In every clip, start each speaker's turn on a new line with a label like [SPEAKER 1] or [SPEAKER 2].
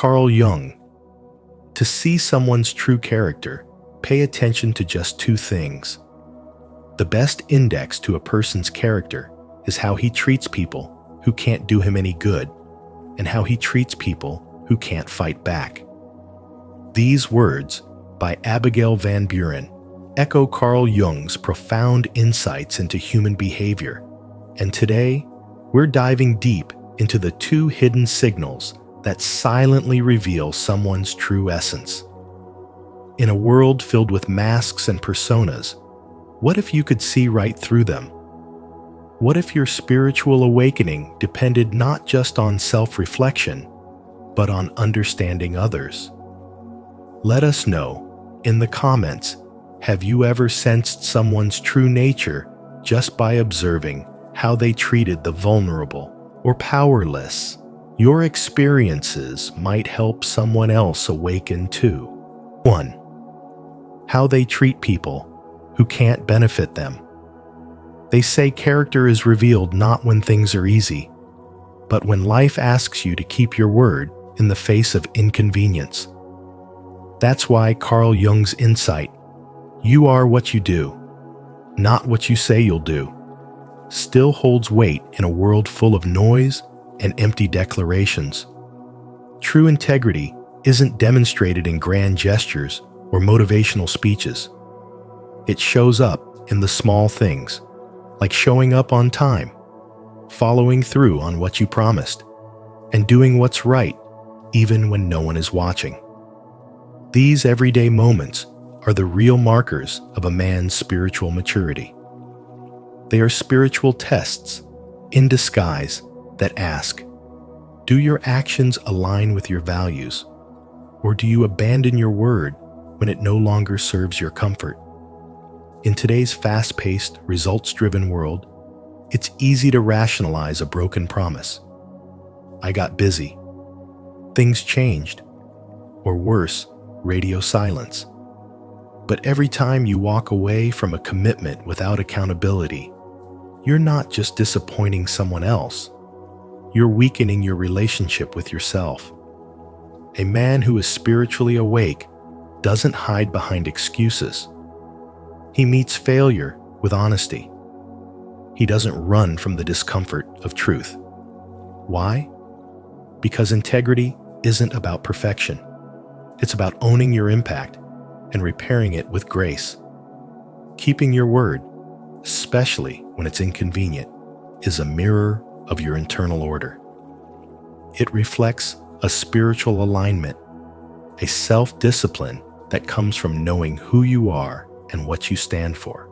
[SPEAKER 1] Carl Jung. To see someone's true character, pay attention to just two things. The best index to a person's character is how he treats people who can't do him any good, and how he treats people who can't fight back. These words, by Abigail Van Buren, echo Carl Jung's profound insights into human behavior. And today, we're diving deep into the two hidden signals that silently reveal someone's true essence. In a world filled with masks and personas, what if you could see right through them? What if your spiritual awakening depended not just on self-reflection, but on understanding others? Let us know in the comments, have you ever sensed someone's true nature just by observing how they treated the vulnerable or powerless? Your experiences might help someone else awaken too. 1. How they treat people who can't benefit them. They say character is revealed not when things are easy, but when life asks you to keep your word in the face of inconvenience. That's why Carl Jung's insight, "You are what you do, not what you say you'll do," still holds weight in a world full of noise and empty declarations. True integrity isn't demonstrated in grand gestures or motivational speeches. It shows up in the small things, like showing up on time, following through on what you promised, and doing what's right even when no one is watching. These everyday moments are the real markers of a man's spiritual maturity. They are spiritual tests in disguise that ask, do your actions align with your values, or do you abandon your word when it no longer serves your comfort? In today's fast-paced, results-driven world, it's easy to rationalize a broken promise. I got busy. Things changed. Or worse, radio silence. But every time you walk away from a commitment without accountability, you're not just disappointing someone else. You're weakening your relationship with yourself. A man who is spiritually awake doesn't hide behind excuses. He meets failure with honesty. He doesn't run from the discomfort of truth. Why? Because integrity isn't about perfection. It's about owning your impact and repairing it with grace. Keeping your word, especially when it's inconvenient, is a mirror of your internal order. It reflects a spiritual alignment, a self-discipline that comes from knowing who you are and what you stand for.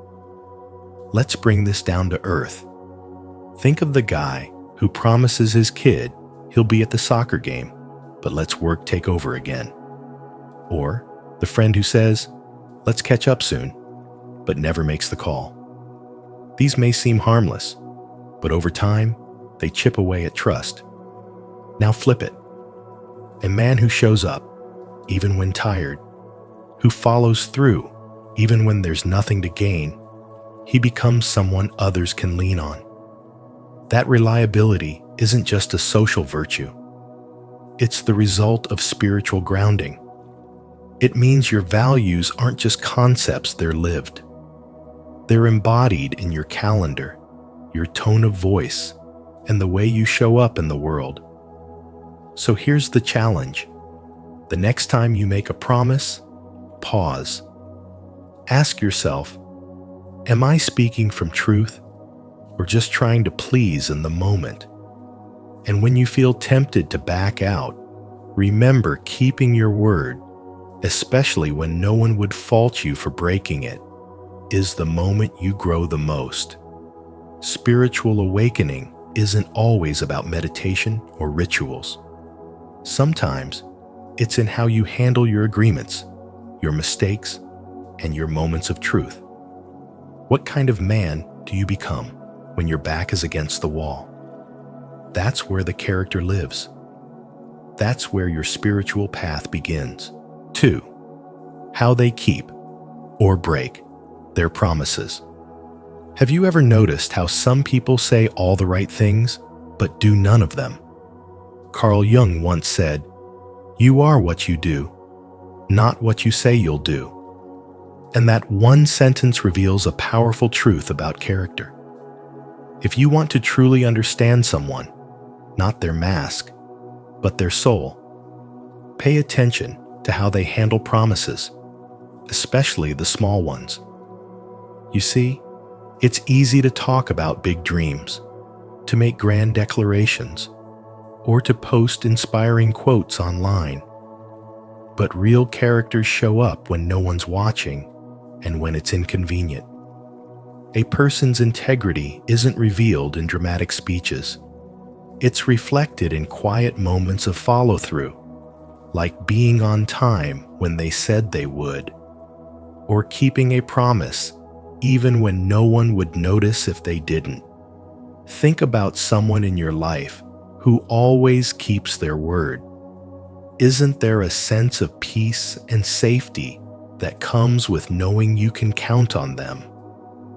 [SPEAKER 1] Let's bring this down to earth. Think of the guy who promises his kid he'll be at the soccer game, but lets work take over again. Or the friend who says, let's catch up soon, but never makes the call. These may seem harmless, but over time, they chip away at trust. Now flip it. A man who shows up, even when tired, who follows through, even when there's nothing to gain, he becomes someone others can lean on. That reliability isn't just a social virtue. It's the result of spiritual grounding. It means your values aren't just concepts, they're lived. They're embodied in your calendar, your tone of voice, and the way you show up in the world. So here's the challenge. The next time you make a promise, pause. Ask yourself, am I speaking from truth or just trying to please in the moment? And when you feel tempted to back out, remember keeping your word, especially when no one would fault you for breaking it, is the moment you grow the most. Spiritual awakening isn't always about meditation or rituals. Sometimes it's in how you handle your agreements, your mistakes, and your moments of truth. What kind of man do you become when your back is against the wall? That's where the character lives. That's where your spiritual path begins. 2. How they keep or break their promises. Have you ever noticed how some people say all the right things, but do none of them? Carl Jung once said, You are what you do, not what you say you'll do. And that one sentence reveals a powerful truth about character. If you want to truly understand someone, not their mask, but their soul, pay attention to how they handle promises, especially the small ones. You see, it's easy to talk about big dreams, to make grand declarations, or to post inspiring quotes online. But real characters show up when no one's watching and when it's inconvenient. A person's integrity isn't revealed in dramatic speeches. It's reflected in quiet moments of follow-through, like being on time when they said they would, or keeping a promise even when no one would notice if they didn't. Think about someone in your life who always keeps their word. Isn't there a sense of peace and safety that comes with knowing you can count on them?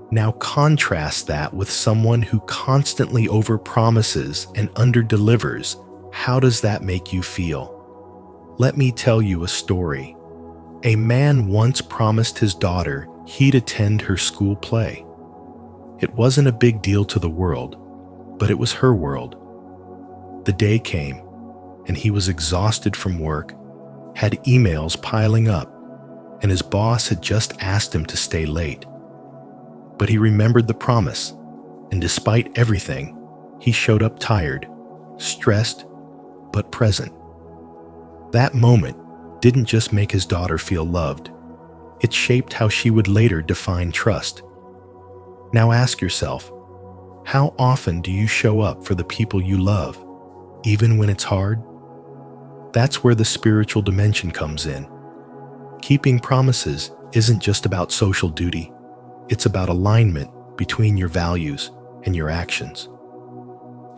[SPEAKER 1] Now contrast that with someone who constantly overpromises and underdelivers. How does that make you feel? Let me tell you a story. A man once promised his daughter he'd attend her school play. It wasn't a big deal to the world, but it was her world. The day came, and he was exhausted from work, had emails piling up, and his boss had just asked him to stay late. But he remembered the promise, and despite everything, he showed up tired, stressed, but present. That moment didn't just make his daughter feel loved, it shaped how she would later define trust. Now ask yourself, how often do you show up for the people you love, even when it's hard? That's where the spiritual dimension comes in. Keeping promises isn't just about social duty. It's about alignment between your values and your actions.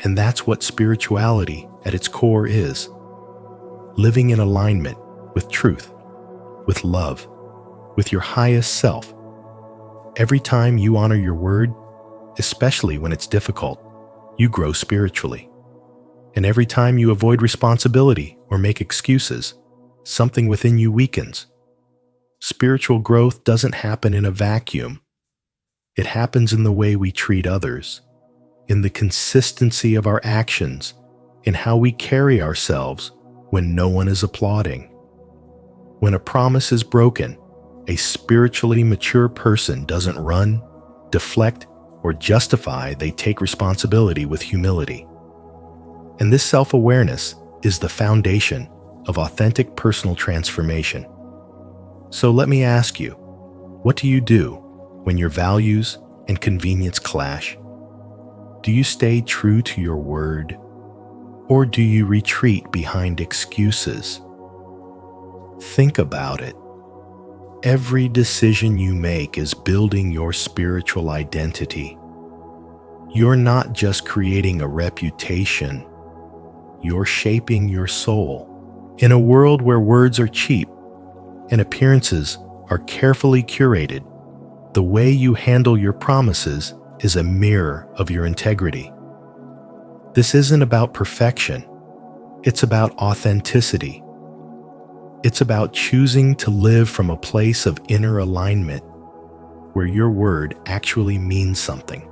[SPEAKER 1] And that's what spirituality at its core is. Living in alignment with truth, with love, with your highest self. Every time you honor your word, especially when it's difficult, you grow spiritually. And every time you avoid responsibility or make excuses, something within you weakens. Spiritual growth doesn't happen in a vacuum. It happens in the way we treat others, in the consistency of our actions, in how we carry ourselves when no one is applauding. When a promise is broken, a spiritually mature person doesn't run, deflect, or justify. They take responsibility with humility. And this self-awareness is the foundation of authentic personal transformation. So let me ask you, what do you do when your values and convenience clash? Do you stay true to your word, or do you retreat behind excuses? Think about it. Every decision you make is building your spiritual identity. You're not just creating a reputation, you're shaping your soul. In a world where words are cheap and appearances are carefully curated, the way you handle your promises is a mirror of your integrity. This isn't about perfection, it's about authenticity. It's about choosing to live from a place of inner alignment, where your word actually means something.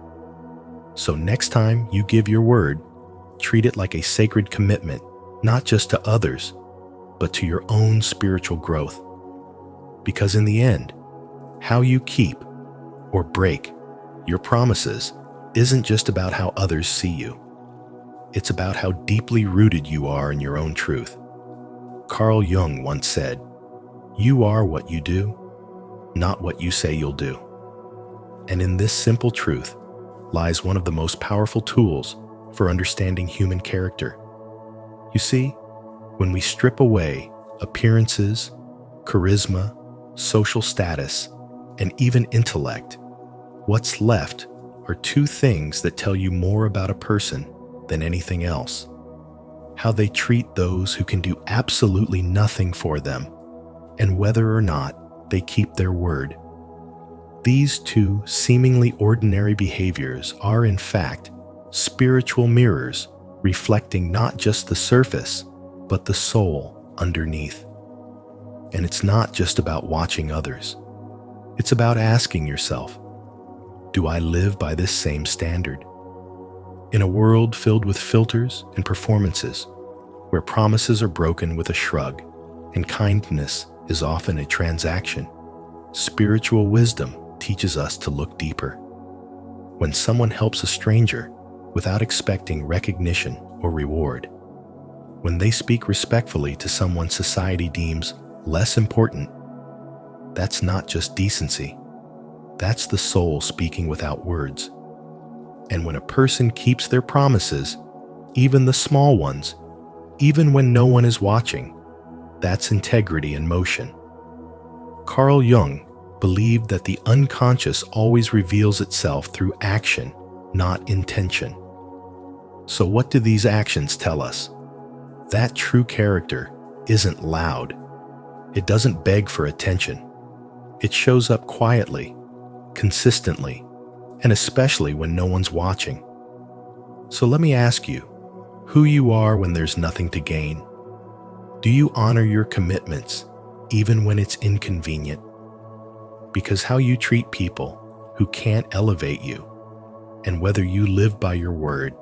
[SPEAKER 1] So next time you give your word, treat it like a sacred commitment, not just to others, but to your own spiritual growth. Because in the end, how you keep or break your promises isn't just about how others see you. It's about how deeply rooted you are in your own truth. Carl Jung once said, "You are what you do, not what you say you'll do." And in this simple truth lies one of the most powerful tools for understanding human character. You see, when we strip away appearances, charisma, social status, and even intellect, what's left are two things that tell you more about a person than anything else: how they treat those who can do absolutely nothing for them, and whether or not they keep their word. These two seemingly ordinary behaviors are, in fact, spiritual mirrors reflecting not just the surface, but the soul. underneath. And it's not just about watching others. It's about asking yourself, do I live by this same standard? In a world filled with filters and performances, where promises are broken with a shrug and kindness is often a transaction, spiritual wisdom teaches us to look deeper. When someone helps a stranger without expecting recognition or reward, when they speak respectfully to someone society deems less important, that's not just decency. That's the soul speaking without words. And when a person keeps their promises, even the small ones, even when no one is watching, that's integrity in motion. Carl Jung believed that the unconscious always reveals itself through action, not intention. So what do these actions tell us? That true character isn't loud. It doesn't beg for attention. It shows up quietly, consistently, and especially when no one's watching. So let me ask you, who you are when there's nothing to gain? Do you honor your commitments, even when it's inconvenient? Because how you treat people who can't elevate you, and whether you live by your word,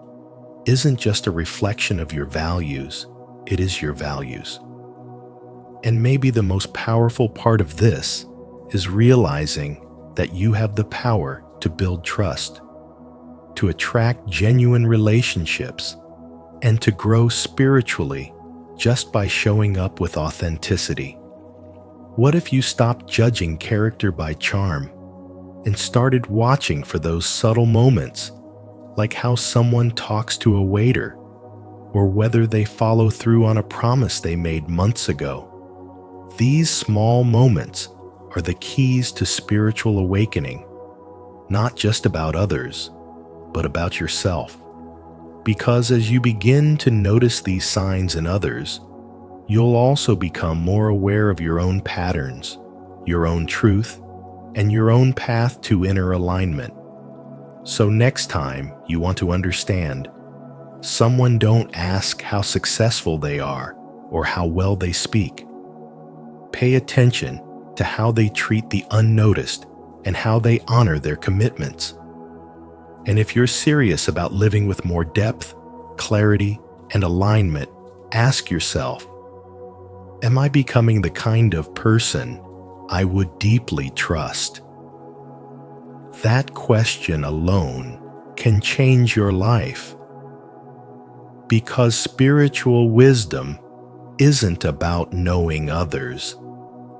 [SPEAKER 1] isn't just a reflection of your values, it is your values. And maybe the most powerful part of this is realizing that you have the power to build trust, to attract genuine relationships, and to grow spiritually just by showing up with authenticity. What if you stopped judging character by charm and started watching for those subtle moments, like how someone talks to a waiter, or whether they follow through on a promise they made months ago? These small moments are the keys to spiritual awakening, not just about others, but about yourself. Because as you begin to notice these signs in others, you'll also become more aware of your own patterns, your own truth, and your own path to inner alignment. So next time you want to understand someone, don't ask how successful they are or how well they speak. Pay attention to how they treat the unnoticed and how they honor their commitments. And if you're serious about living with more depth, clarity, and alignment, ask yourself, am I becoming the kind of person I would deeply trust? That question alone can change your life. Because spiritual wisdom isn't about knowing others.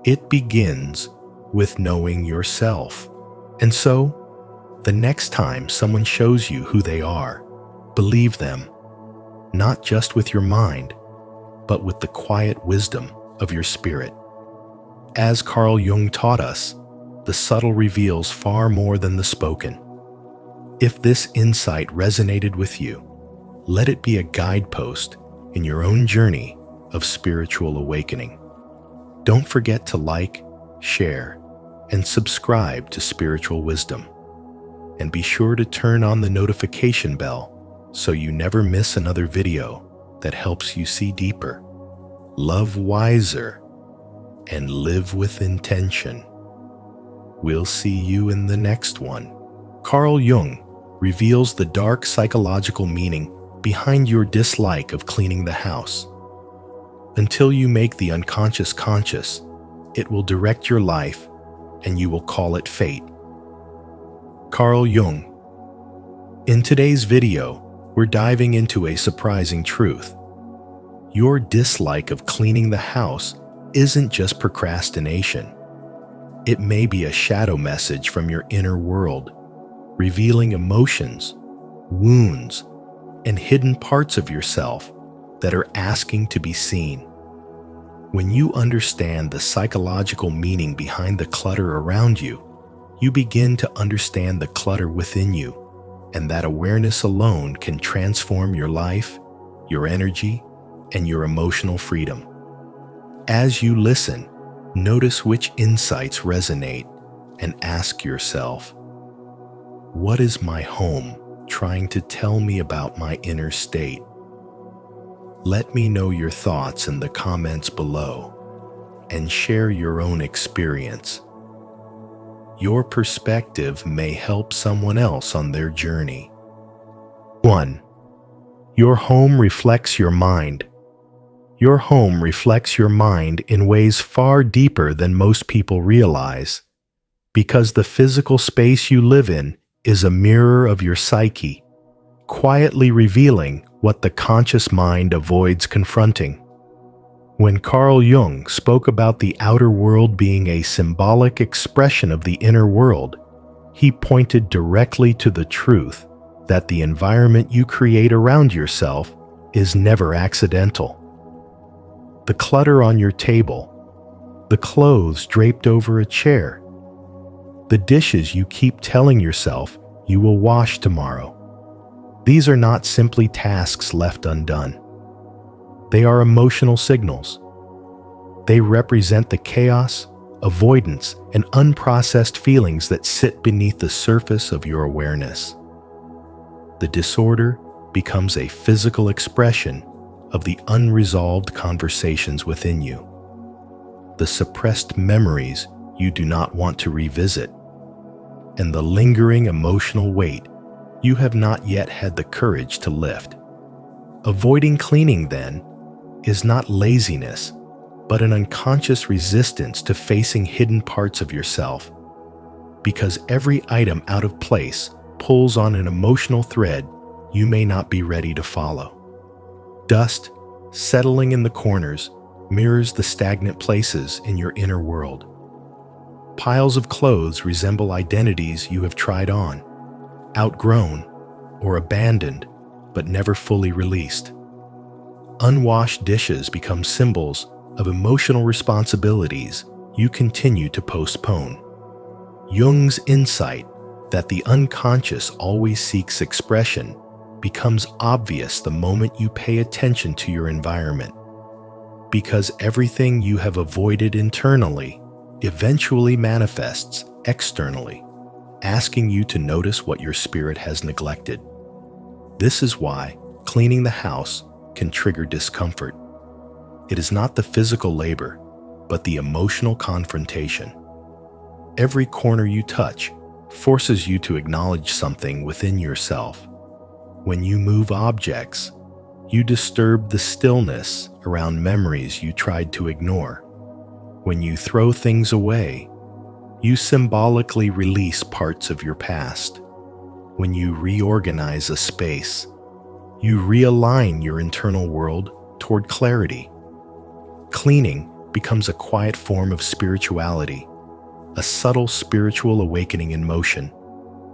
[SPEAKER 1] It begins with knowing yourself. And so, the next time someone shows you who they are, believe them, not just with your mind, but with the quiet wisdom of your spirit. As Carl Jung taught us, the subtle reveals far more than the spoken. If this insight resonated with you, let it be a guidepost in your own journey of spiritual awakening. Don't forget to like, share, and subscribe to Spiritual Wisdom. And be sure to turn on the notification bell so you never miss another video that helps you see deeper, love wiser, and live with intention. We'll see you in the next one. Carl Jung reveals the dark psychological meaning behind your dislike of cleaning the house. Until you make the unconscious conscious, it will direct your life and you will call it fate. Carl Jung. In today's video, we're diving into a surprising truth. Your dislike of cleaning the house isn't just procrastination. It may be a shadow message from your inner world, revealing emotions, wounds, and hidden parts of yourself that are asking to be seen. When you understand the psychological meaning behind the clutter around you, you begin to understand the clutter within you, and that awareness alone can transform your life, your energy, and your emotional freedom. As you listen, notice which insights resonate and ask yourself, what is my home trying to tell me about my inner state? Let me know your thoughts in the comments below and share your own experience. Your perspective may help someone else on their journey. 1. Your home reflects your mind. Your home reflects your mind in ways far deeper than most people realize, because the physical space you live in is a mirror of your psyche, quietly revealing what the conscious mind avoids confronting. When Carl Jung spoke about the outer world being a symbolic expression of the inner world, he pointed directly to the truth that the environment you create around yourself is never accidental. The clutter on your table, the clothes draped over a chair, the dishes you keep telling yourself you will wash tomorrow. These are not simply tasks left undone. They are emotional signals. They represent the chaos, avoidance, and unprocessed feelings that sit beneath the surface of your awareness. The disorder becomes a physical expression of the unresolved conversations within you, the suppressed memories you do not want to revisit, and the lingering emotional weight you have not yet had the courage to lift. Avoiding cleaning, then, is not laziness, but an unconscious resistance to facing hidden parts of yourself, because every item out of place pulls on an emotional thread you may not be ready to follow. Dust, settling in the corners, mirrors the stagnant places in your inner world. Piles of clothes resemble identities you have tried on, outgrown, or abandoned, but never fully released. Unwashed dishes become symbols of emotional responsibilities you continue to postpone. Jung's insight that the unconscious always seeks expression becomes obvious the moment you pay attention to your environment, because everything you have avoided internally eventually manifests externally, asking you to notice what your spirit has neglected. This is why cleaning the house can trigger discomfort. It is not the physical labor, but the emotional confrontation. Every corner you touch forces you to acknowledge something within yourself. When you move objects, you disturb the stillness around memories you tried to ignore. When you throw things away, you symbolically release parts of your past. When you reorganize a space, you realign your internal world toward clarity. Cleaning becomes a quiet form of spirituality, a subtle spiritual awakening in motion,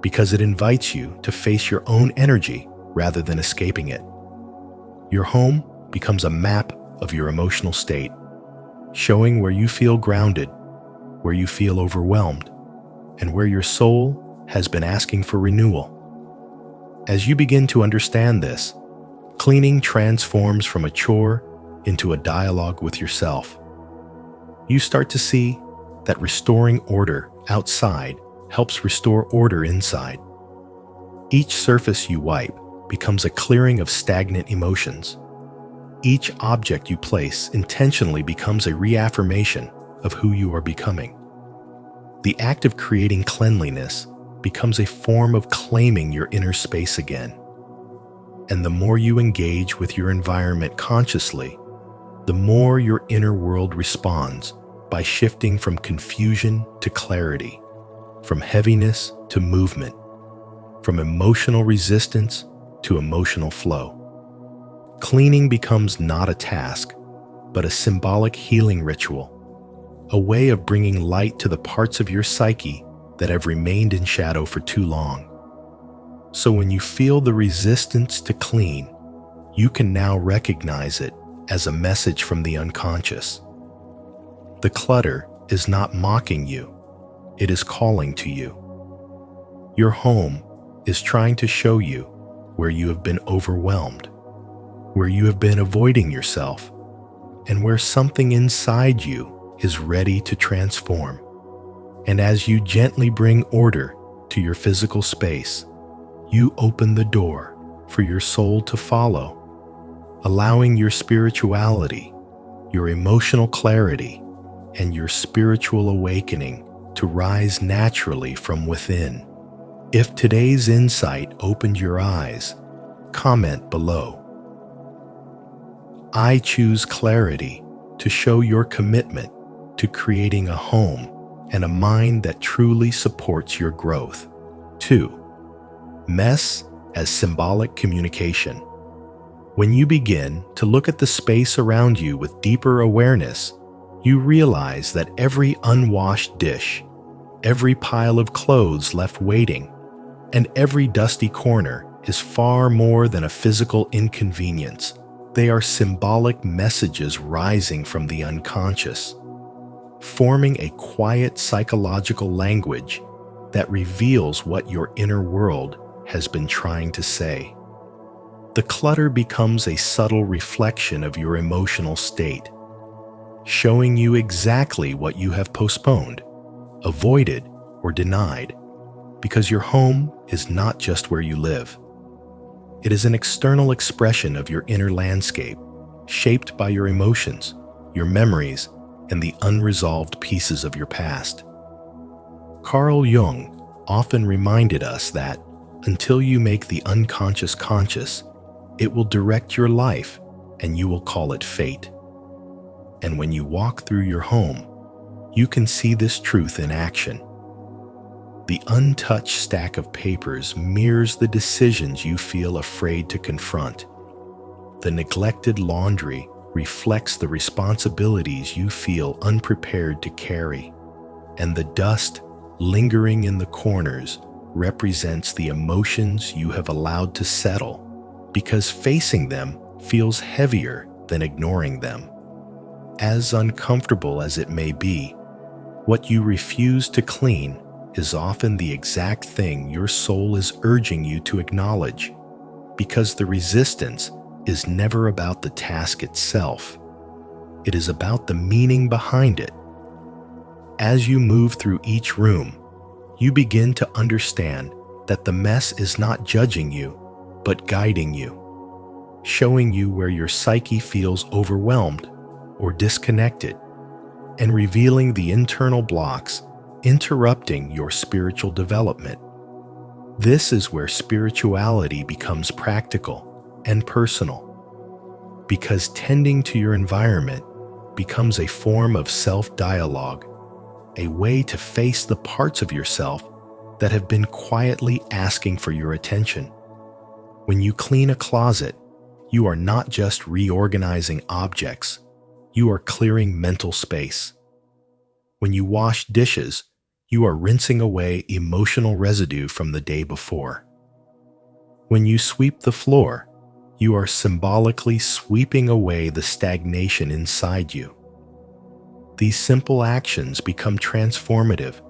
[SPEAKER 1] because it invites you to face your own energy rather than escaping it. Your home becomes a map of your emotional state, showing where you feel grounded, where you feel overwhelmed, and where your soul has been asking for renewal. As you begin to understand this, cleaning transforms from a chore into a dialogue with yourself. You start to see that restoring order outside helps restore order inside. Each surface you wipe becomes a clearing of stagnant emotions. Each object you place intentionally becomes a reaffirmation of who you are becoming. The act of creating cleanliness becomes a form of claiming your inner space again. And the more you engage with your environment consciously, the more your inner world responds by shifting from confusion to clarity, from heaviness to movement, from emotional resistance to emotional flow. Cleaning becomes not a task, but a symbolic healing ritual, a way of bringing light to the parts of your psyche that have remained in shadow for too long. So when you feel the resistance to clean, you can now recognize it as a message from the unconscious. The clutter is not mocking you, it is calling to you. Your home is trying to show you where you have been overwhelmed, where you have been avoiding yourself, and where something inside you is ready to transform. And as you gently bring order to your physical space, you open the door for your soul to follow. allowing your spirituality, your emotional clarity, and your spiritual awakening to rise naturally from within. If today's insight opened your eyes, comment below. I choose clarity to show your commitment to creating a home and a mind that truly supports your growth. 2. Mess as symbolic communication. When you begin to look at the space around you with deeper awareness, you realize that every unwashed dish, every pile of clothes left waiting, and every dusty corner is far more than a physical inconvenience. They are symbolic messages rising from the unconscious, forming a quiet psychological language that reveals what your inner world has been trying to say. The clutter becomes a subtle reflection of your emotional state, showing you exactly what you have postponed, avoided, or denied, because your home is not just where you live. It is an external expression of your inner landscape, shaped by your emotions, your memories, and the unresolved pieces of your past. Carl Jung often reminded us that until you make the unconscious conscious, it will direct your life and you will call it fate. And when you walk through your home, you can see this truth in action. The untouched stack of papers mirrors the decisions you feel afraid to confront. The neglected laundry reflects the responsibilities you feel unprepared to carry. And the dust lingering in the corners represents the emotions you have allowed to settle, because facing them feels heavier than ignoring them. As uncomfortable as it may be, what you refuse to clean is often the exact thing your soul is urging you to acknowledge, because the resistance is never about the task itself. It is about the meaning behind it. As you move through each room, you begin to understand that the mess is not judging you, but guiding you, showing you where your psyche feels overwhelmed or disconnected, and revealing the internal blocks interrupting your spiritual development. This is where spirituality becomes practical and personal, because tending to your environment becomes a form of self-dialogue, a way to face the parts of yourself that have been quietly asking for your attention. When you clean a closet, you are not just reorganizing objects, you are clearing mental space. When you wash dishes, you are rinsing away emotional residue from the day before. When you sweep the floor, you are symbolically sweeping away the stagnation inside you. These simple actions become transformative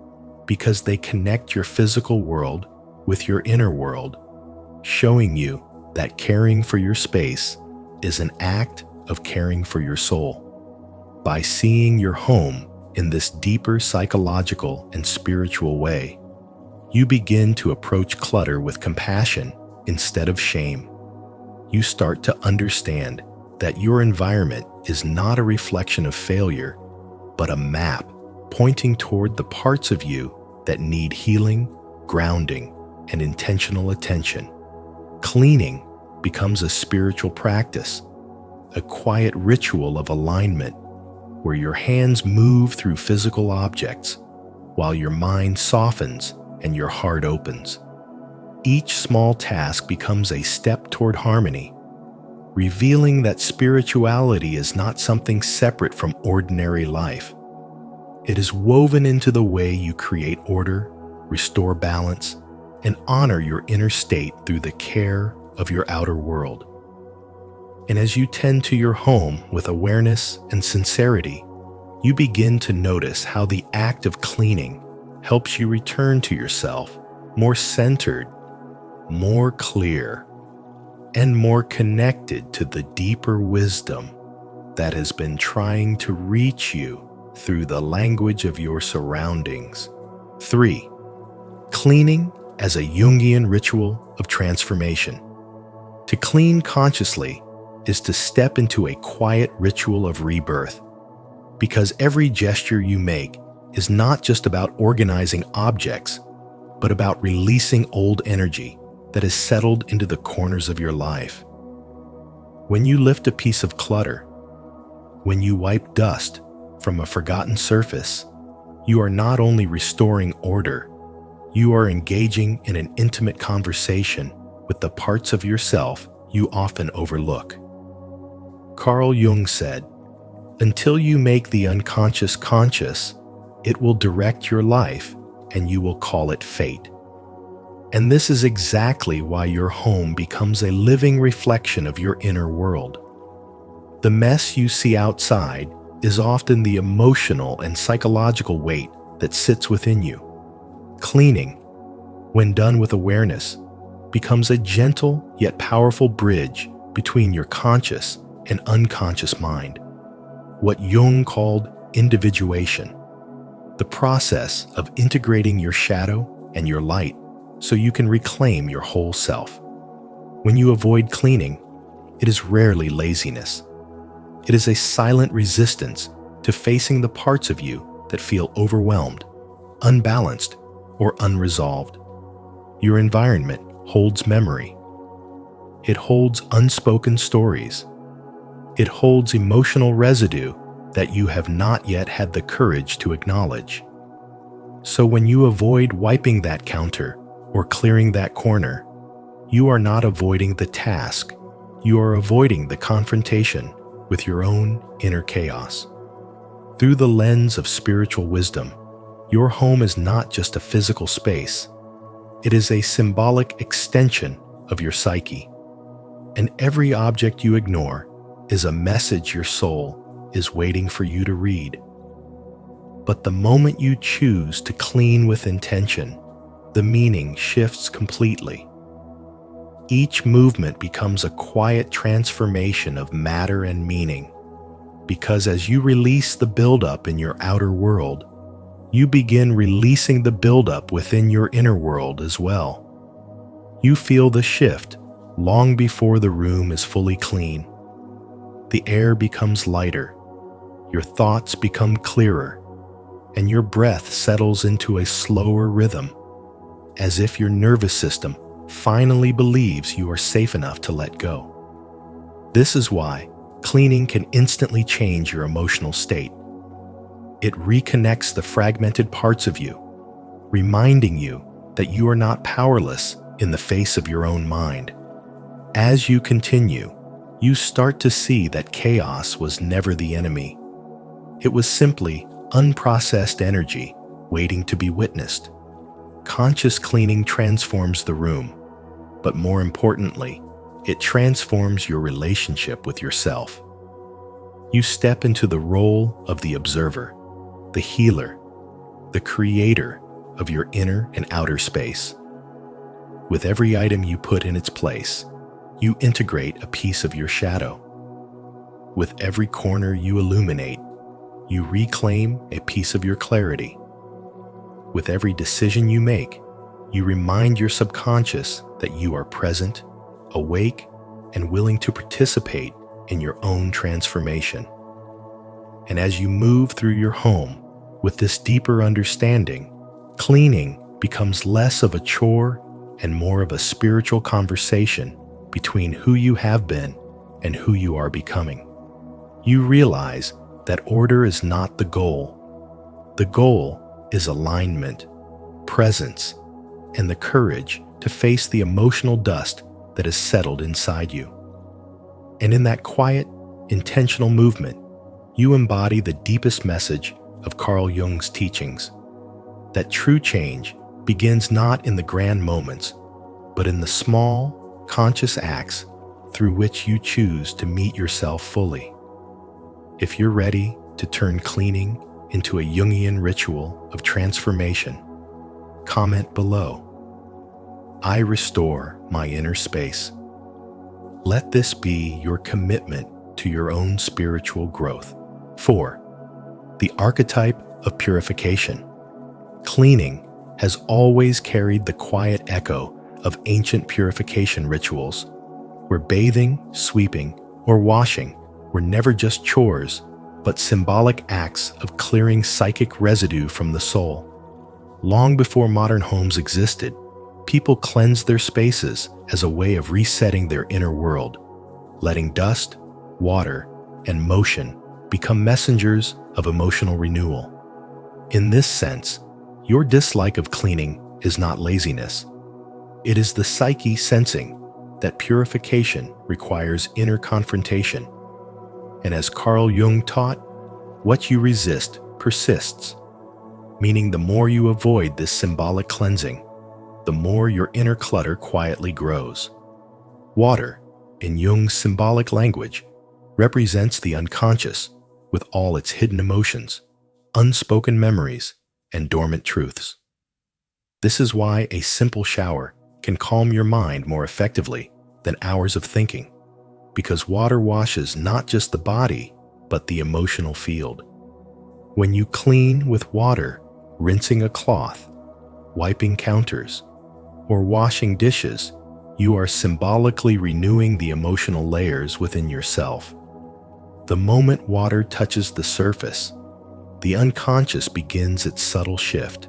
[SPEAKER 1] because they connect your physical world with your inner world, showing you that caring for your space is an act of caring for your soul. By seeing your home in this deeper psychological and spiritual way, you begin to approach clutter with compassion instead of shame. You start to understand that your environment is not a reflection of failure, but a map pointing toward the parts of you that need healing, grounding, and intentional attention. Cleaning becomes a spiritual practice, a quiet ritual of alignment where your hands move through physical objects while your mind softens and your heart opens. Each small task becomes a step toward harmony, revealing that spirituality is not something separate from ordinary life. It is woven into the way you create order, restore balance, and honor your inner state through the care of your outer world. And as you tend to your home with awareness and sincerity, you begin to notice how the act of cleaning helps you return to yourself more centered, more clear, and more connected to the deeper wisdom that has been trying to reach you through the language of your surroundings. 3. Cleaning as a Jungian ritual of transformation. To clean consciously is to step into a quiet ritual of rebirth, because every gesture you make is not just about organizing objects, but about releasing old energy that is settled into the corners of your life. When you lift a piece of clutter, when you wipe dust from a forgotten surface, you are not only restoring order, you are engaging in an intimate conversation with the parts of yourself you often overlook. Carl Jung said, "Until you make the unconscious conscious, it will direct your life and you will call it fate." And this is exactly why your home becomes a living reflection of your inner world. The mess you see outside is often the emotional and psychological weight that sits within you. Cleaning, when done with awareness, becomes a gentle yet powerful bridge between your conscious and unconscious mind, what Jung called individuation, the process of integrating your shadow and your light so you can reclaim your whole self. When you avoid cleaning, it is rarely laziness. It is a silent resistance to facing the parts of you that feel overwhelmed, unbalanced, or unresolved. Your environment holds memory. It holds unspoken stories. It holds emotional residue that you have not yet had the courage to acknowledge. So when you avoid wiping that counter or clearing that corner, you are not avoiding the task. You are avoiding the confrontation with your own inner chaos. Through the lens of spiritual wisdom, your home is not just a physical space. It is a symbolic extension of your psyche. And every object you ignore is a message your soul is waiting for you to read. But the moment you choose to clean with intention, the meaning shifts completely. Each movement becomes a quiet transformation of matter and meaning, because as you release the buildup in your outer world, you begin releasing the buildup within your inner world as well. You feel the shift long before the room is fully clean. The air becomes lighter, your thoughts become clearer, and your breath settles into a slower rhythm, as if your nervous system finally believes you are safe enough to let go. This is why cleaning can instantly change your emotional state. It reconnects the fragmented parts of you, reminding you that you are not powerless in the face of your own mind. As you continue, you start to see that chaos was never the enemy. It was simply unprocessed energy waiting to be witnessed. Conscious cleaning transforms the room, but more importantly, it transforms your relationship with yourself. You step into the role of the observer, the healer, the creator of your inner and outer space. With every item you put in its place, you integrate a piece of your shadow. With every corner you illuminate, you reclaim a piece of your clarity. With every decision you make, you remind your subconscious that you are present, awake, and willing to participate in your own transformation. And as you move through your home with this deeper understanding, cleaning becomes less of a chore and more of a spiritual conversation between who you have been and who you are becoming. You realize that order is not the goal. The goal is alignment, presence, and the courage to face the emotional dust that is settled inside you. And in that quiet, intentional movement, you embody the deepest message of Carl Jung's teachings, that true change begins not in the grand moments, but in the small, conscious acts through which you choose to meet yourself fully. If you're ready to turn cleaning into a Jungian ritual of transformation, comment below. I restore my inner space. Let this be your commitment to your own spiritual growth. 4. The archetype of purification. Cleaning has always carried the quiet echo of ancient purification rituals, where bathing, sweeping, or washing were never just chores, but symbolic acts of clearing psychic residue from the soul. Long before modern homes existed, people cleansed their spaces as a way of resetting their inner world, letting dust, water, and motion become messengers of emotional renewal. In this sense, your dislike of cleaning is not laziness. It is the psyche sensing that purification requires inner confrontation. And as Carl Jung taught, what you resist persists, meaning the more you avoid this symbolic cleansing, the more your inner clutter quietly grows. Water, in Jung's symbolic language, represents the unconscious with all its hidden emotions, unspoken memories, and dormant truths. This is why a simple shower can calm your mind more effectively than hours of thinking, because water washes not just the body, but the emotional field. When you clean with water, rinsing a cloth, wiping counters, or washing dishes, you are symbolically renewing the emotional layers within yourself. The moment water touches the surface, the unconscious begins its subtle shift,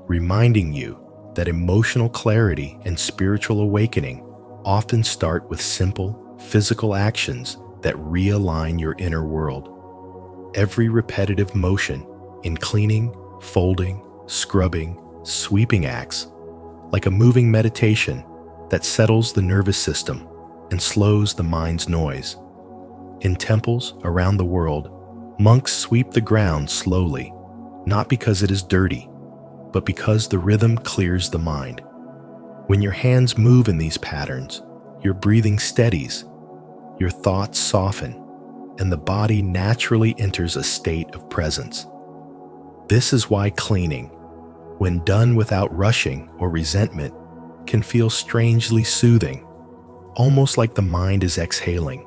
[SPEAKER 1] reminding you that emotional clarity and spiritual awakening often start with simple, physical actions that realign your inner world. Every repetitive motion in cleaning, folding, scrubbing, sweeping acts like a moving meditation that settles the nervous system and slows the mind's noise. In temples around the world, monks sweep the ground slowly, not because it is dirty, but because the rhythm clears the mind. When your hands move in these patterns, your breathing steadies, your thoughts soften, and the body naturally enters a state of presence. This is why cleaning, when done without rushing or resentment, can feel strangely soothing, almost like the mind is exhaling.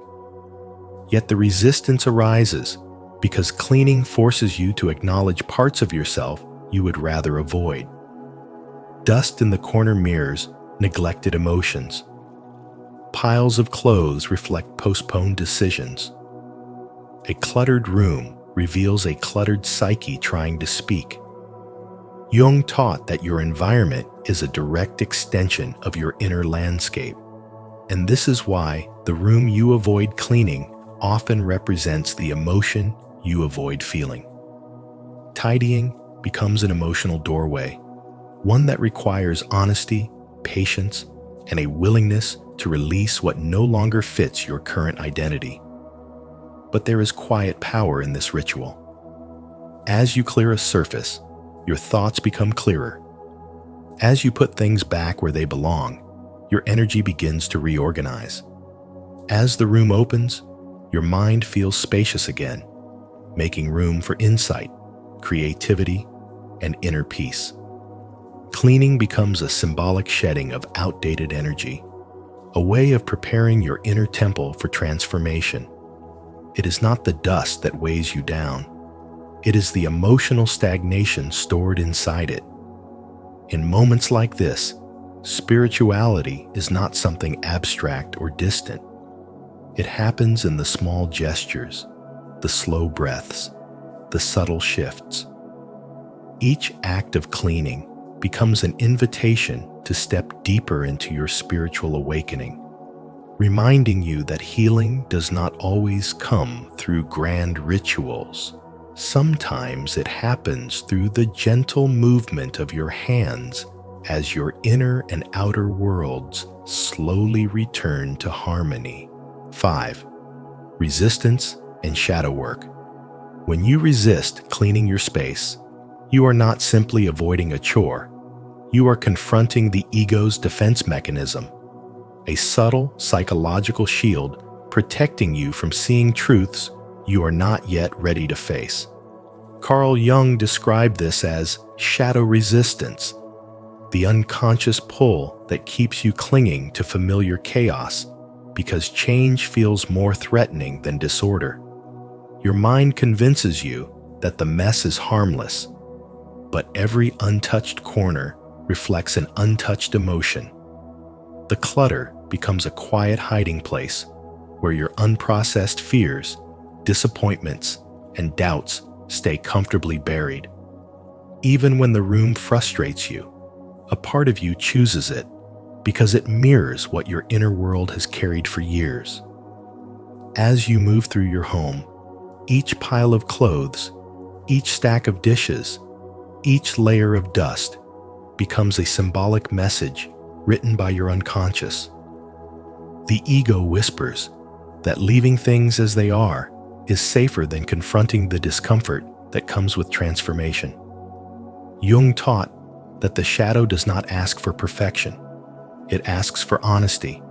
[SPEAKER 1] Yet the resistance arises because cleaning forces you to acknowledge parts of yourself you would rather avoid. Dust in the corner mirrors neglected emotions. Piles of clothes reflect postponed decisions. A cluttered room reveals a cluttered psyche trying to speak. Jung taught that your environment is a direct extension of your inner landscape, and this is why the room you avoid cleaning often represents the emotion you avoid feeling. Tidying becomes an emotional doorway, one that requires honesty, patience, and a willingness to release what no longer fits your current identity. But there is quiet power in this ritual. As you clear a surface, your thoughts become clearer. As you put things back where they belong, your energy begins to reorganize. As the room opens, your mind feels spacious again, making room for insight, creativity, and inner peace. Cleaning becomes a symbolic shedding of outdated energy, a way of preparing your inner temple for transformation. It is not the dust that weighs you down. It is the emotional stagnation stored inside it. In moments like this, spirituality is not something abstract or distant. It happens in the small gestures, the slow breaths, the subtle shifts. Each act of cleaning becomes an invitation to step deeper into your spiritual awakening, reminding you that healing does not always come through grand rituals. Sometimes it happens through the gentle movement of your hands as your inner and outer worlds slowly return to harmony. 5. Resistance and shadow work. When you resist cleaning your space, you are not simply avoiding a chore. You are confronting the ego's defense mechanism, a subtle psychological shield protecting you from seeing truths you are not yet ready to face. Carl Jung described this as shadow resistance, the unconscious pull that keeps you clinging to familiar chaos because change feels more threatening than disorder. Your mind convinces you that the mess is harmless, but every untouched corner reflects an untouched emotion. The clutter becomes a quiet hiding place, where your unprocessed fears, disappointments, and doubts stay comfortably buried. Even when the room frustrates you, a part of you chooses it because it mirrors what your inner world has carried for years. As you move through your home, each pile of clothes, each stack of dishes, each layer of dust becomes a symbolic message written by your unconscious. The ego whispers that leaving things as they are is safer than confronting the discomfort that comes with transformation. Jung taught that the shadow does not ask for perfection, it asks for honesty.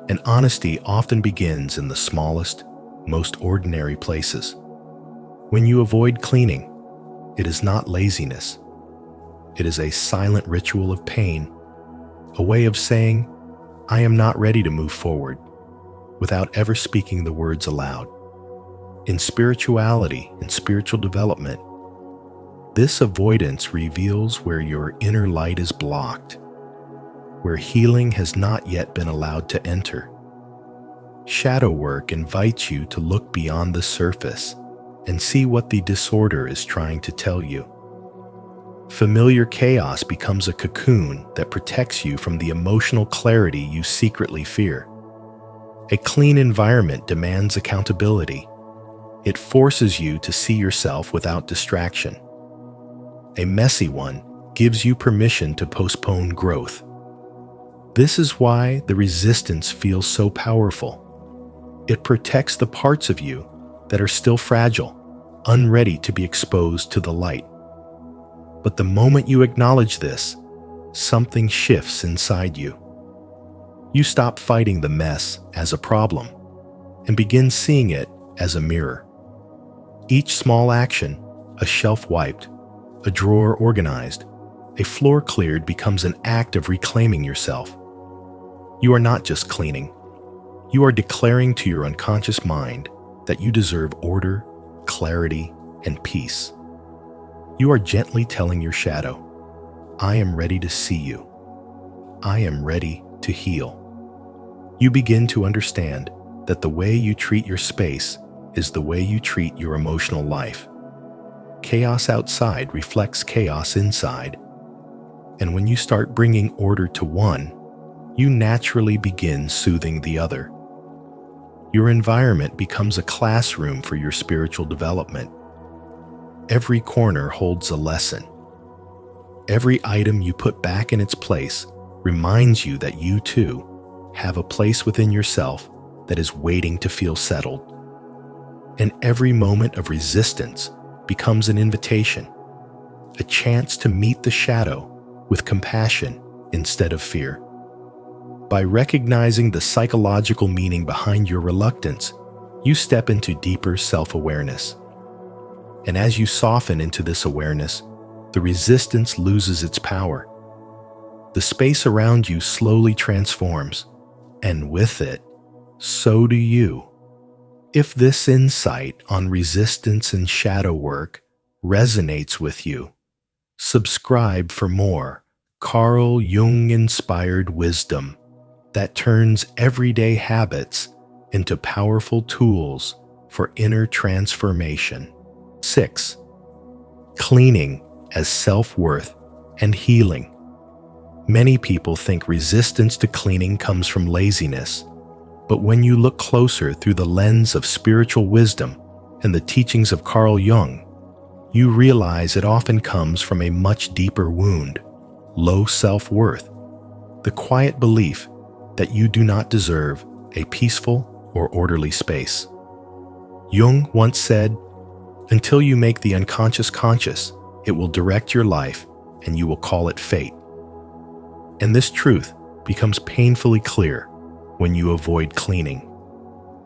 [SPEAKER 1] And honesty often begins in the smallest, most ordinary places. When you avoid cleaning, it is not laziness. It is a silent ritual of pain, a way of saying, I am not ready to move forward, without ever speaking the words aloud. In spirituality and spiritual development, this avoidance reveals where your inner light is blocked, where healing has not yet been allowed to enter. Shadow work invites you to look beyond the surface and see what the disorder is trying to tell you. Familiar chaos becomes a cocoon that protects you from the emotional clarity you secretly fear. A clean environment demands accountability. It forces you to see yourself without distraction. A messy one gives you permission to postpone growth. This is why the resistance feels so powerful. It protects the parts of you that are still fragile, unready to be exposed to the light. But the moment you acknowledge this, something shifts inside you. You stop fighting the mess as a problem and begin seeing it as a mirror. Each small action, a shelf wiped, a drawer organized, a floor cleared, becomes an act of reclaiming yourself. You are not just cleaning. You are declaring to your unconscious mind that you deserve order, clarity, and peace. You are gently telling your shadow, I am ready to see you. I am ready to heal. You begin to understand that the way you treat your space is the way you treat your emotional life. Chaos outside reflects chaos inside. And when you start bringing order to one, you naturally begin soothing the other. Your environment becomes a classroom for your spiritual development. Every corner holds a lesson. Every item you put back in its place reminds you that you too have a place within yourself that is waiting to feel settled. And every moment of resistance becomes an invitation, a chance to meet the shadow with compassion instead of fear. By recognizing the psychological meaning behind your reluctance, you step into deeper self-awareness. And as you soften into this awareness, the resistance loses its power. The space around you slowly transforms, and with it, so do you. If this insight on resistance and shadow work resonates with you, subscribe for more Carl Jung-inspired wisdom that turns everyday habits into powerful tools for inner transformation. 6. Cleaning as self-worth and healing. Many people think resistance to cleaning comes from laziness, but when you look closer through the lens of spiritual wisdom and the teachings of Carl Jung, you realize it often comes from a much deeper wound, low self-worth, the quiet belief that you do not deserve a peaceful or orderly space. Jung once said, "Until you make the unconscious conscious, it will direct your life and you will call it fate." And this truth becomes painfully clear when you avoid cleaning,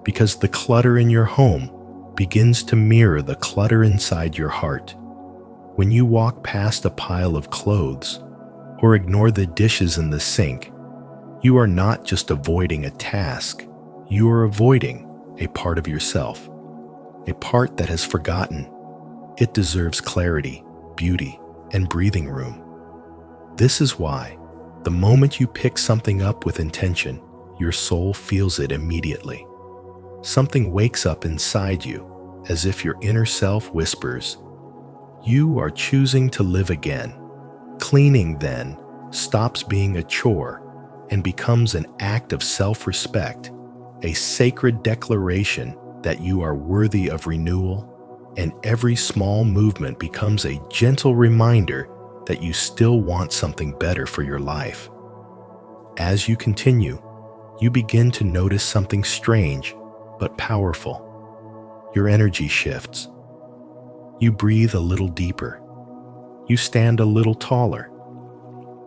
[SPEAKER 1] because the clutter in your home begins to mirror the clutter inside your heart. When you walk past a pile of clothes or ignore the dishes in the sink, you are not just avoiding a task, you are avoiding a part of yourself, a part that has forgotten it deserves clarity, beauty, and breathing room. This is why, the moment you pick something up with intention, your soul feels it immediately. something wakes up inside you, as if your inner self whispers, "You are choosing to live again." Cleaning, then, stops being a chore and becomes an act of self-respect, a sacred declaration that you are worthy of renewal, and every small movement becomes a gentle reminder that you still want something better for your life. As you continue, you begin to notice something strange but powerful. Your energy shifts. You breathe a little deeper. You stand a little taller.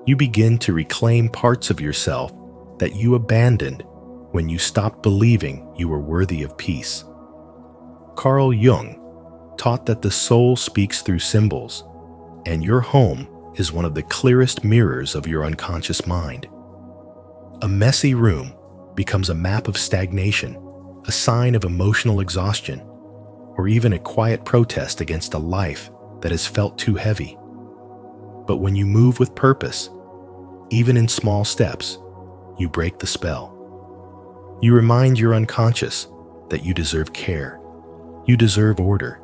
[SPEAKER 1] You begin to reclaim parts of yourself that you abandoned when you stopped believing you were worthy of peace. Carl Jung taught that the soul speaks through symbols, and your home is one of the clearest mirrors of your unconscious mind. A messy room becomes a map of stagnation, a sign of emotional exhaustion, or even a quiet protest against a life that has felt too heavy. But when you move with purpose, even in small steps, you break the spell. You remind your unconscious that you deserve care, you deserve order,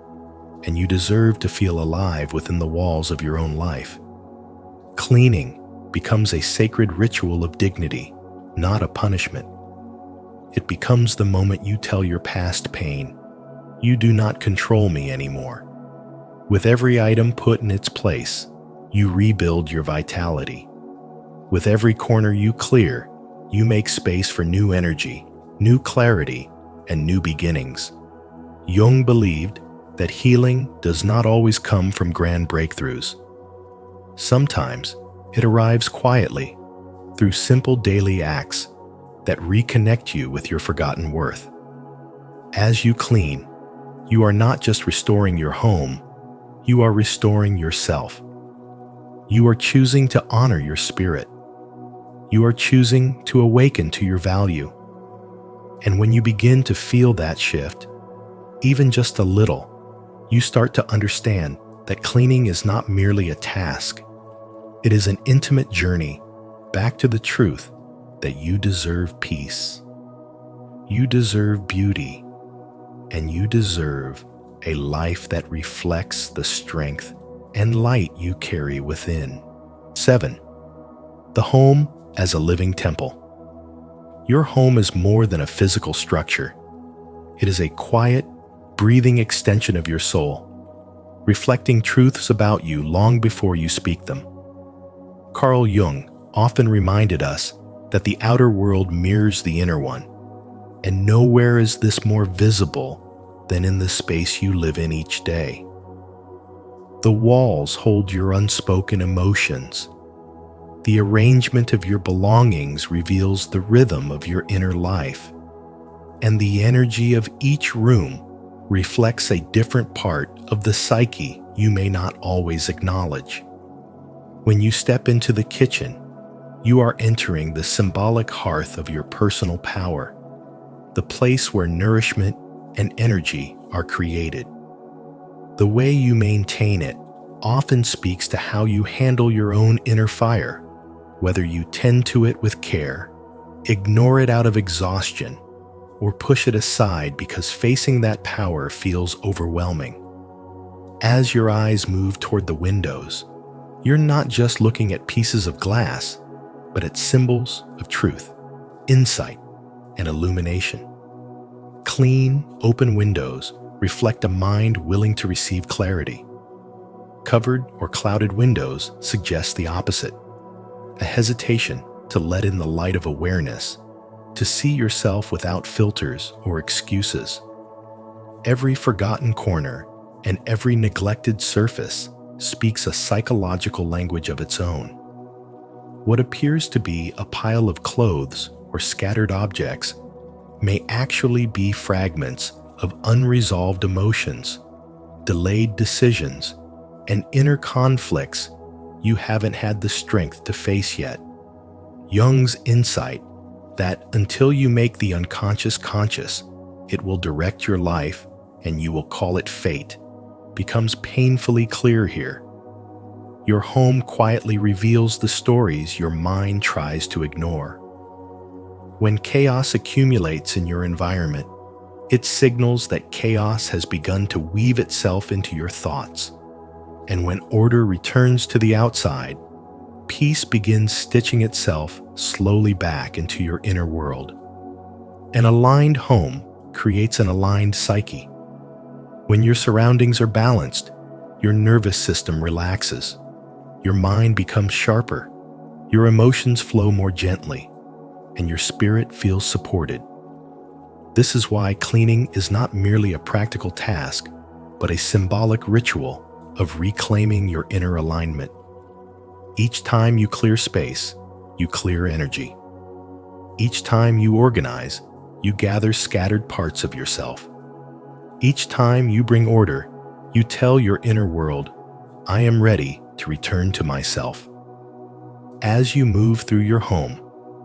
[SPEAKER 1] and you deserve to feel alive within the walls of your own life. Cleaning becomes a sacred ritual of dignity, not a punishment. It becomes the moment you tell your past pain, "You do not control me anymore." With every item put in its place, you rebuild your vitality. With every corner you clear, you make space for new energy, new clarity, and new beginnings. Jung believed that healing does not always come from grand breakthroughs. Sometimes it arrives quietly, through simple daily acts that reconnect you with your forgotten worth. As you clean, you are not just restoring your home, you are restoring yourself. You are choosing to honor your spirit. You are choosing to awaken to your value. And when you begin to feel that shift, even just a little, you start to understand that cleaning is not merely a task. It is an intimate journey back to the truth that you deserve peace. You deserve beauty, and you deserve a life that reflects the strength and light you carry within. 7. The home as a living temple. Your home is more than a physical structure. It is a quiet, breathing extension of your soul, reflecting truths about you long before you speak them. Carl Jung often reminded us that the outer world mirrors the inner one, and nowhere is this more visible than in the space you live in each day. The walls hold your unspoken emotions. The arrangement of your belongings reveals the rhythm of your inner life, and the energy of each room reflects a different part of the psyche you may not always acknowledge. When you step into the kitchen, you are entering the symbolic hearth of your personal power, the place where nourishment and energy are created. The way you maintain it often speaks to how you handle your own inner fire, whether you tend to it with care, ignore it out of exhaustion, or push it aside because facing that power feels overwhelming. As your eyes move toward the windows, you're not just looking at pieces of glass, but at symbols of truth, insight, and illumination. Clean, open windows reflect a mind willing to receive clarity. Covered or clouded windows suggest the opposite, a hesitation to let in the light of awareness, to see yourself without filters or excuses. Every forgotten corner and every neglected surface speaks a psychological language of its own. What appears to be a pile of clothes or scattered objects may actually be fragments of unresolved emotions, delayed decisions, and inner conflicts you haven't had the strength to face yet. Jung's insight that until you make the unconscious conscious, it will direct your life and you will call it fate, becomes painfully clear here. Your home quietly reveals the stories your mind tries to ignore. When chaos accumulates in your environment, It signals that chaos has begun to weave itself into your thoughts. And when order returns to the outside, peace begins stitching itself slowly back into your inner world. An aligned home creates an aligned psyche. When your surroundings are balanced, your nervous system relaxes, your mind becomes sharper, your emotions flow more gently, and your spirit feels supported. This is why cleaning is not merely a practical task, but a symbolic ritual of reclaiming your inner alignment. Each time you clear space, you clear energy. Each time you organize, you gather scattered parts of yourself. Each time you bring order, you tell your inner world, I am ready to return to myself. As you move through your home,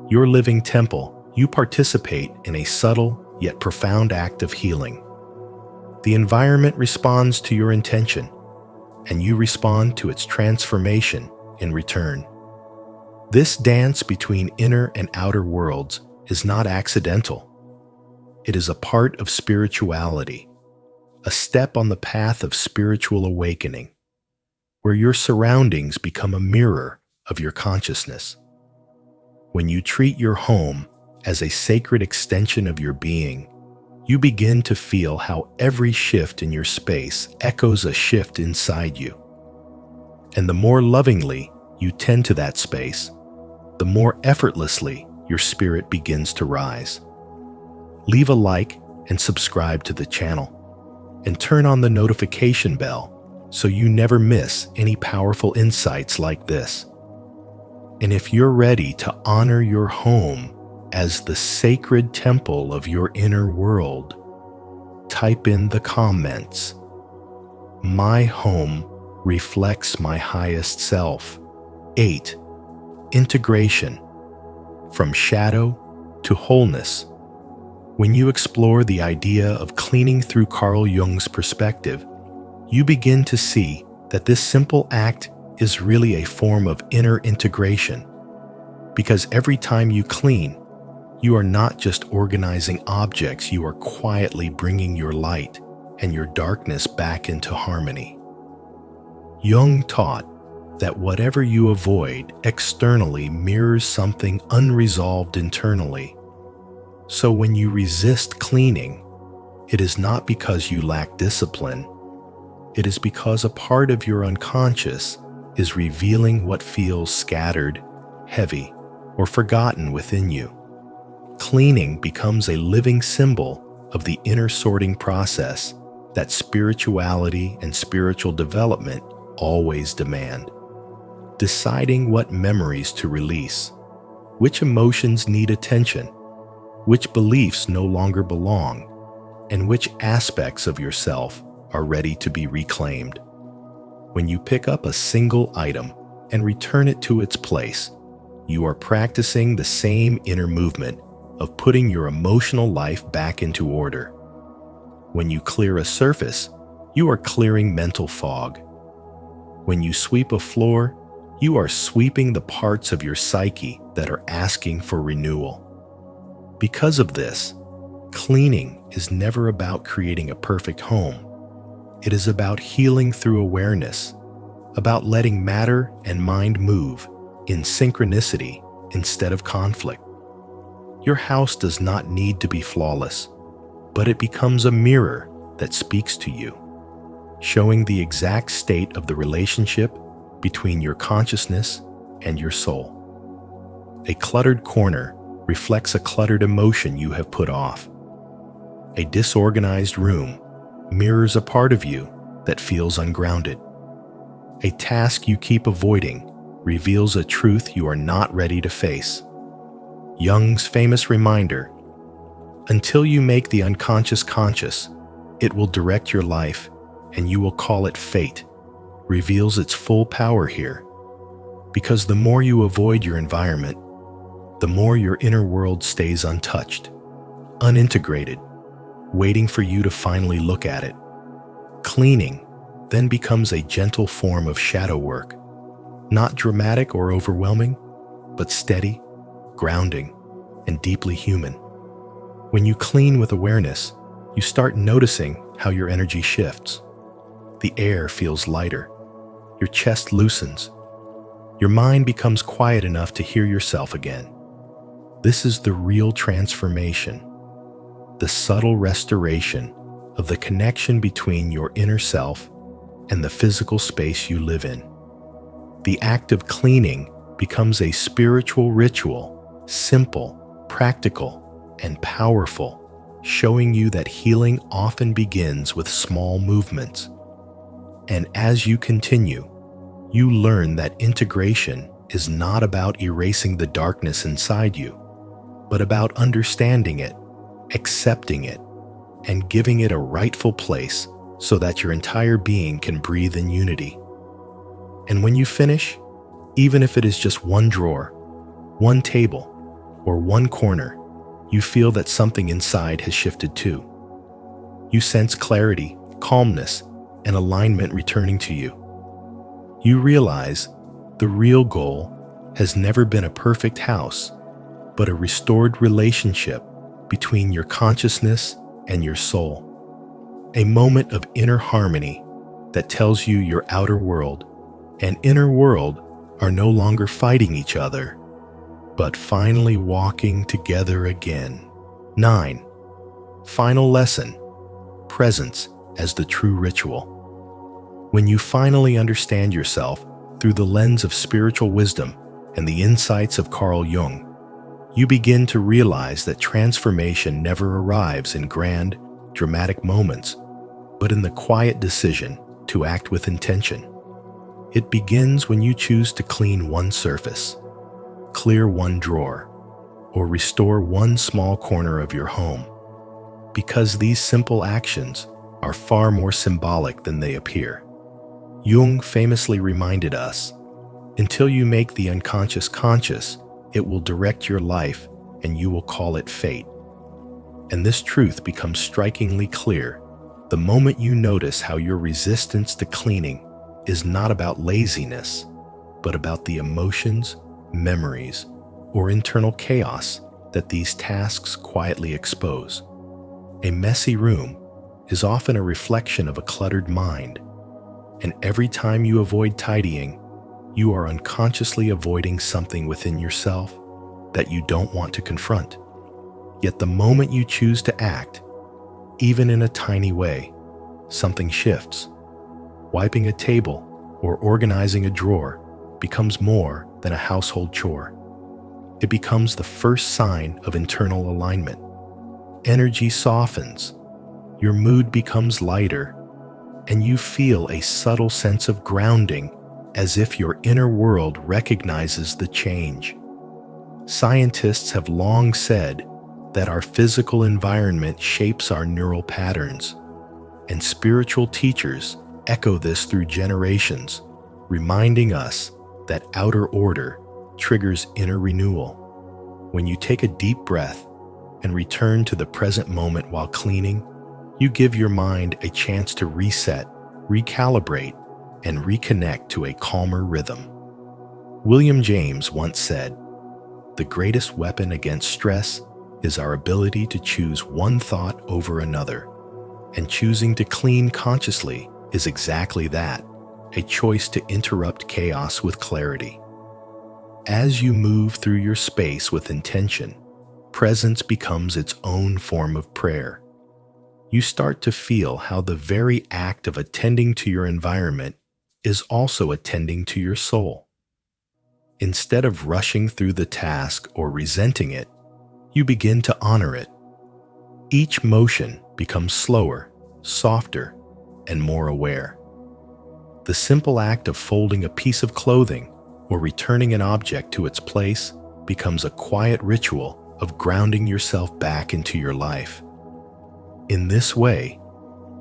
[SPEAKER 1] your living temple, you participate in a subtle yet profound act of healing. The environment responds to your intention, and you respond to its transformation in return. This dance between inner and outer worlds is not accidental. It is a part of spirituality, a step on the path of spiritual awakening, where your surroundings become a mirror of your consciousness. When you treat your home as a sacred extension of your being, you begin to feel how every shift in your space echoes a shift inside you. And the more lovingly you tend to that space, the more effortlessly your spirit begins to rise. Leave a like and subscribe to the channel, and turn on the notification bell so you never miss any powerful insights like this. And if you're ready to honor your home as the sacred temple of your inner world, type in the comments, my home reflects my highest self. 8. Integration. From shadow to wholeness. When you explore the idea of cleaning through Carl Jung's perspective, you begin to see that this simple act is really a form of inner integration. Because every time you clean, you are not just organizing objects, you are quietly bringing your light and your darkness back into harmony. Jung taught that whatever you avoid externally mirrors something unresolved internally. So when you resist cleaning, it is not because you lack discipline. It is because a part of your unconscious is revealing what feels scattered, heavy, or forgotten within you. Cleaning becomes a living symbol of the inner sorting process that spirituality and spiritual development always demand. Deciding what memories to release, which emotions need attention, which beliefs no longer belong, and which aspects of yourself are ready to be reclaimed. When you pick up a single item and return it to its place, you are practicing the same inner movement of putting your emotional life back into order. When you clear a surface, you are clearing mental fog. When you sweep a floor, you are sweeping the parts of your psyche that are asking for renewal. Because of this, cleaning is never about creating a perfect home. It is about healing through awareness, about letting matter and mind move in synchronicity instead of conflict. Your house does not need to be flawless, but it becomes a mirror that speaks to you, showing the exact state of the relationship between your consciousness and your soul. A cluttered corner reflects a cluttered emotion you have put off. A disorganized room mirrors a part of you that feels ungrounded. A task you keep avoiding reveals a truth you are not ready to face. Jung's famous reminder, until you make the unconscious conscious, it will direct your life and you will call it fate, reveals its full power here. Because the more you avoid your environment, the more your inner world stays untouched, unintegrated, waiting for you to finally look at it. Cleaning then becomes a gentle form of shadow work, not dramatic or overwhelming, but steady, grounding, and deeply human. When you clean with awareness, You start noticing how your energy shifts. The air feels lighter. Your chest loosens. Your mind becomes quiet enough to hear yourself again. This is the real transformation, the subtle restoration of the connection between your inner self and the physical space you live in. The act of cleaning becomes a spiritual ritual, simple, practical, and powerful, showing you that healing often begins with small movements. And as you continue, you learn that integration is not about erasing the darkness inside you, but about understanding it, accepting it, and giving it a rightful place so that your entire being can breathe in unity. And when you finish, even if it is just one drawer, one table, or one corner, you feel that something inside has shifted too. You sense clarity, calmness, and alignment returning to you. You realize the real goal has never been a perfect house, but a restored relationship between your consciousness and your soul. A moment of inner harmony that tells you your outer world and inner world are no longer fighting each other, but finally walking together again. 9. Final lesson: presence as the true ritual. When you finally understand yourself through the lens of spiritual wisdom and the insights of Carl Jung, you begin to realize that transformation never arrives in grand, dramatic moments, but in the quiet decision to act with intention. It begins when you choose to clean one surface, clear one drawer, or restore one small corner of your home. Because these simple actions are far more symbolic than they appear. Jung famously reminded us, until you make the unconscious conscious, it will direct your life and you will call it fate. And this truth becomes strikingly clear the moment you notice how your resistance to cleaning is not about laziness, but about the emotions, memories, or internal chaos that these tasks quietly expose. A messy room is often a reflection of a cluttered mind, and every time you avoid tidying, you are unconsciously avoiding something within yourself that you don't want to confront. Yet the moment you choose to act, even in a tiny way, something shifts. Wiping a table or organizing a drawer becomes more than a household chore. It becomes the first sign of internal alignment. Energy softens, your mood becomes lighter, and you feel a subtle sense of grounding, as if your inner world recognizes the change. Scientists have long said that our physical environment shapes our neural patterns, and spiritual teachers echo this through generations, reminding us that outer order triggers inner renewal. When you take a deep breath and return to the present moment while cleaning, you give your mind a chance to reset, recalibrate, and reconnect to a calmer rhythm. William James once said, "The greatest weapon against stress is our ability to choose one thought over another." And choosing to clean consciously is exactly that, a choice to interrupt chaos with clarity. As you move through your space with intention, presence becomes its own form of prayer. You start to feel how the very act of attending to your environment is also attending to your soul. Instead of rushing through the task or resenting it, you begin to honor it. Each motion becomes slower, softer, and more aware. The simple act of folding a piece of clothing or returning an object to its place becomes a quiet ritual of grounding yourself back into your life. In this way,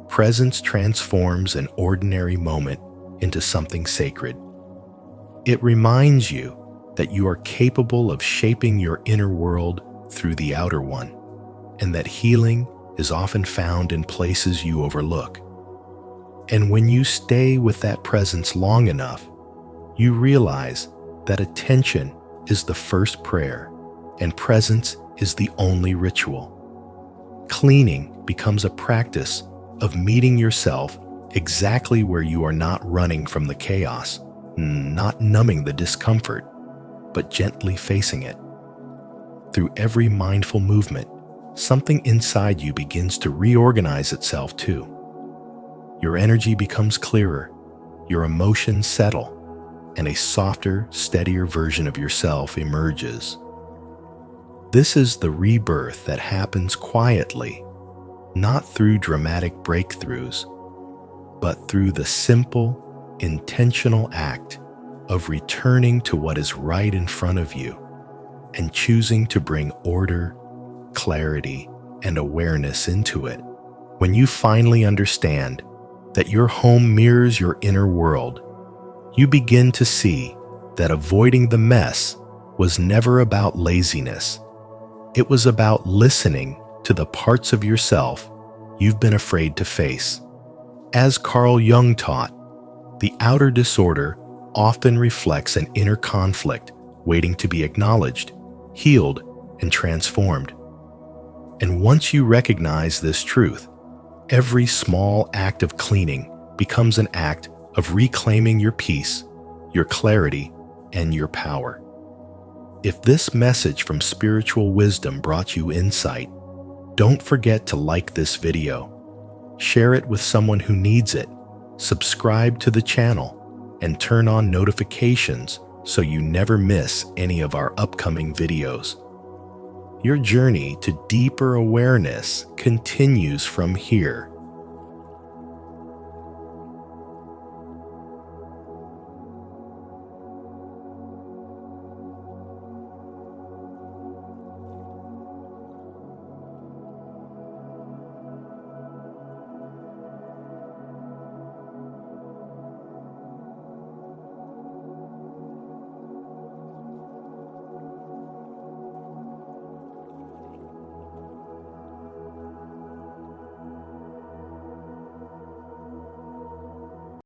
[SPEAKER 1] presence transforms an ordinary moment into something sacred. It reminds you that you are capable of shaping your inner world through the outer one, and that healing is often found in places you overlook. And when you stay with that presence long enough, you realize that attention is the first prayer, and presence is the only ritual. Cleaning becomes a practice of meeting yourself exactly where you are, not running from the chaos, not numbing the discomfort, but gently facing it. Through every mindful movement, something inside you begins to reorganize itself too. Your energy becomes clearer, your emotions settle, and a softer, steadier version of yourself emerges. This is the rebirth that happens quietly, not through dramatic breakthroughs, but through the simple, intentional act of returning to what is right in front of you and choosing to bring order, clarity, and awareness into it. When you finally understand that your home mirrors your inner world, you begin to see that avoiding the mess was never about laziness. It was about listening to the parts of yourself you've been afraid to face. As Carl Jung taught, the outer disorder often reflects an inner conflict waiting to be acknowledged, healed, and transformed. And once you recognize this truth, every small act of cleaning becomes an act of reclaiming your peace, your clarity, and your power. If this message from spiritual wisdom brought you insight, don't forget to like this video, share it with someone who needs it, subscribe to the channel, and turn on notifications so you never miss any of our upcoming videos. Your journey to deeper awareness continues from here.